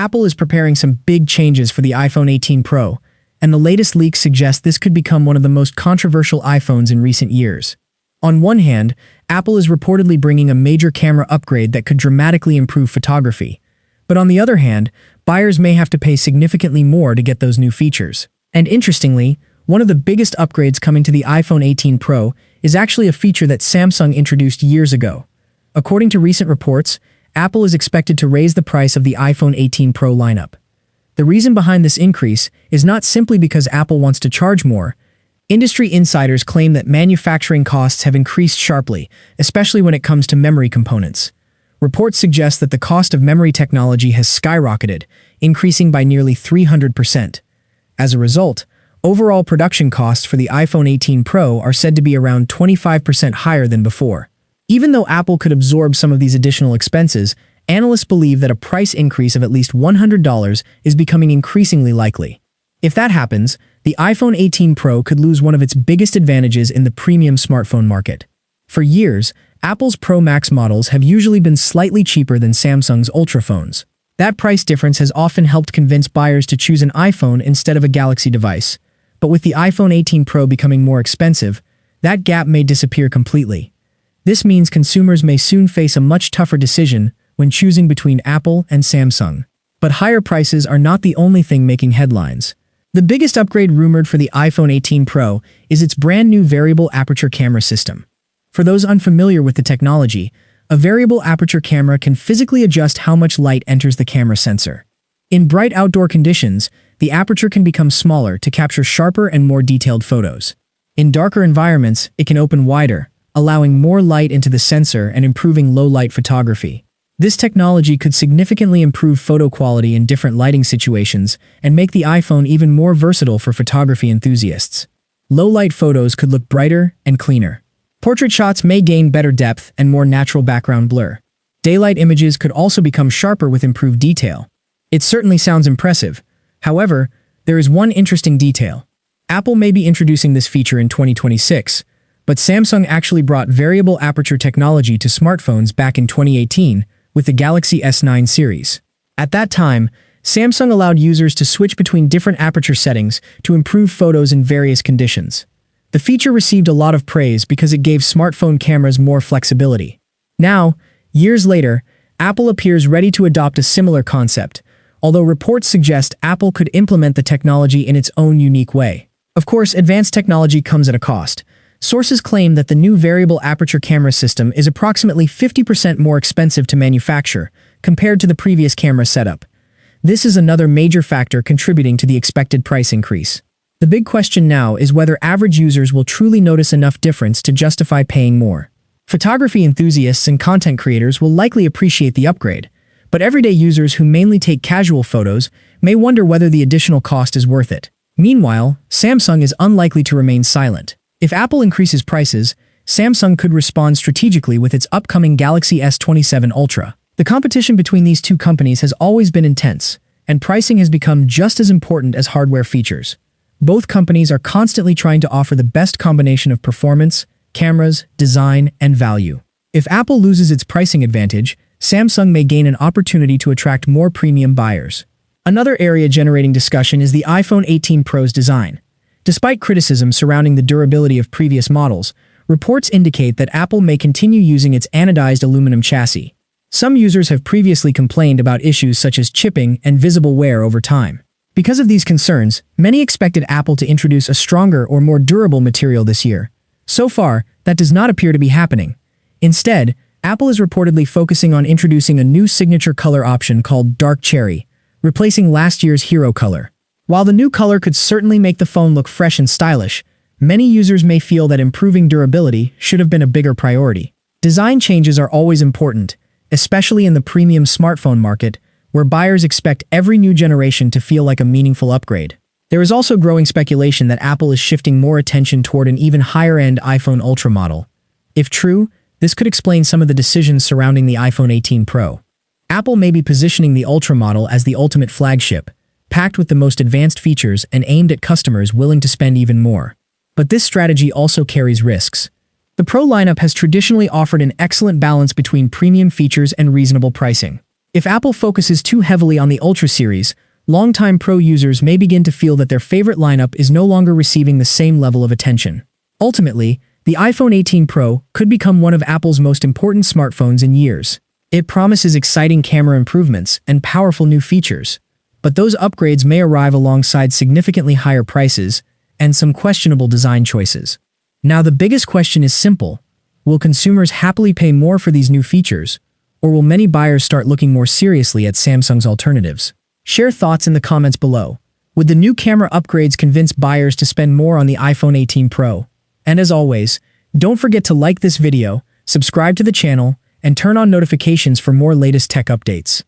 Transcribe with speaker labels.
Speaker 1: Apple is preparing some big changes for the iPhone 18 Pro, and the latest leaks suggest this could become one of the most controversial iPhones in recent years. On one hand, Apple is reportedly bringing a major camera upgrade that could dramatically improve photography. But on the other hand, buyers may have to pay significantly more to get those new features. And interestingly, one of the biggest upgrades coming to the iPhone 18 Pro is actually a feature that Samsung introduced years ago. According to recent reports, Apple is expected to raise the price of the iPhone 18 Pro lineup. The reason behind this increase is not simply because Apple wants to charge more. Industry insiders claim that manufacturing costs have increased sharply, especially when it comes to memory components. Reports suggest that the cost of memory technology has skyrocketed, increasing by nearly 300%. As a result, overall production costs for the iPhone 18 Pro are said to be around 25% higher than before. Even though Apple could absorb some of these additional expenses, analysts believe that a price increase of at least $100 is becoming increasingly likely. If that happens, the iPhone 18 Pro could lose one of its biggest advantages in the premium smartphone market. For years, Apple's Pro Max models have usually been slightly cheaper than Samsung's Ultra phones. That price difference has often helped convince buyers to choose an iPhone instead of a Galaxy device. But with the iPhone 18 Pro becoming more expensive, that gap may disappear completely. This means consumers may soon face a much tougher decision when choosing between Apple and Samsung. But higher prices are not the only thing making headlines. The biggest upgrade rumored for the iPhone 18 Pro is its brand new variable aperture camera system. For those unfamiliar with the technology, a variable aperture camera can physically adjust how much light enters the camera sensor. In bright outdoor conditions, the aperture can become smaller to capture sharper and more detailed photos. In darker environments, it can open wider, allowing more light into the sensor and improving low-light photography. This technology could significantly improve photo quality in different lighting situations and make the iPhone even more versatile for photography enthusiasts. Low-light photos could look brighter and cleaner. Portrait shots may gain better depth and more natural background blur. Daylight images could also become sharper with improved detail. It certainly sounds impressive. However, there is one interesting detail. Apple may be introducing this feature in 2026, but Samsung actually brought variable aperture technology to smartphones back in 2018 with the Galaxy S9 series. At that time, Samsung allowed users to switch between different aperture settings to improve photos in various conditions. The feature received a lot of praise because it gave smartphone cameras more flexibility. Now, years later, Apple appears ready to adopt a similar concept, although reports suggest Apple could implement the technology in its own unique way. Of course, advanced technology comes at a cost. Sources claim that the new variable aperture camera system is approximately 50% more expensive to manufacture compared to the previous camera setup. This is another major factor contributing to the expected price increase. The big question now is whether average users will truly notice enough difference to justify paying more. Photography enthusiasts and content creators will likely appreciate the upgrade, but everyday users who mainly take casual photos may wonder whether the additional cost is worth it. Meanwhile, Samsung is unlikely to remain silent. If Apple increases prices, Samsung could respond strategically with its upcoming Galaxy S27 Ultra. The competition between these two companies has always been intense, and pricing has become just as important as hardware features. Both companies are constantly trying to offer the best combination of performance, cameras, design, and value. If Apple loses its pricing advantage, Samsung may gain an opportunity to attract more premium buyers. Another area generating discussion is the iPhone 18 Pro's design. Despite criticism surrounding the durability of previous models, reports indicate that Apple may continue using its anodized aluminum chassis. Some users have previously complained about issues such as chipping and visible wear over time. Because of these concerns, many expected Apple to introduce a stronger or more durable material this year. So far, that does not appear to be happening. Instead, Apple is reportedly focusing on introducing a new signature color option called Dark Cherry, replacing last year's Hero color. While the new color could certainly make the phone look fresh and stylish, many users may feel that improving durability should have been a bigger priority. Design changes are always important, especially in the premium smartphone market, where buyers expect every new generation to feel like a meaningful upgrade. There is also growing speculation that Apple is shifting more attention toward an even higher-end iPhone Ultra model. If true, this could explain some of the decisions surrounding the iPhone 18 Pro. Apple may be positioning the Ultra model as the ultimate flagship, packed with the most advanced features and aimed at customers willing to spend even more. But this strategy also carries risks. The Pro lineup has traditionally offered an excellent balance between premium features and reasonable pricing. If Apple focuses too heavily on the Ultra series, longtime Pro users may begin to feel that their favorite lineup is no longer receiving the same level of attention. Ultimately, the iPhone 18 Pro could become one of Apple's most important smartphones in years. It promises exciting camera improvements and powerful new features, but those upgrades may arrive alongside significantly higher prices and some questionable design choices. Now, the biggest question is simple. Will consumers happily pay more for these new features, or will many buyers start looking more seriously at Samsung's alternatives? Share thoughts in the comments below. Would the new camera upgrades convince buyers to spend more on the iPhone 18 Pro? And as always, don't forget to like this video, subscribe to the channel, and turn on notifications for more latest tech updates.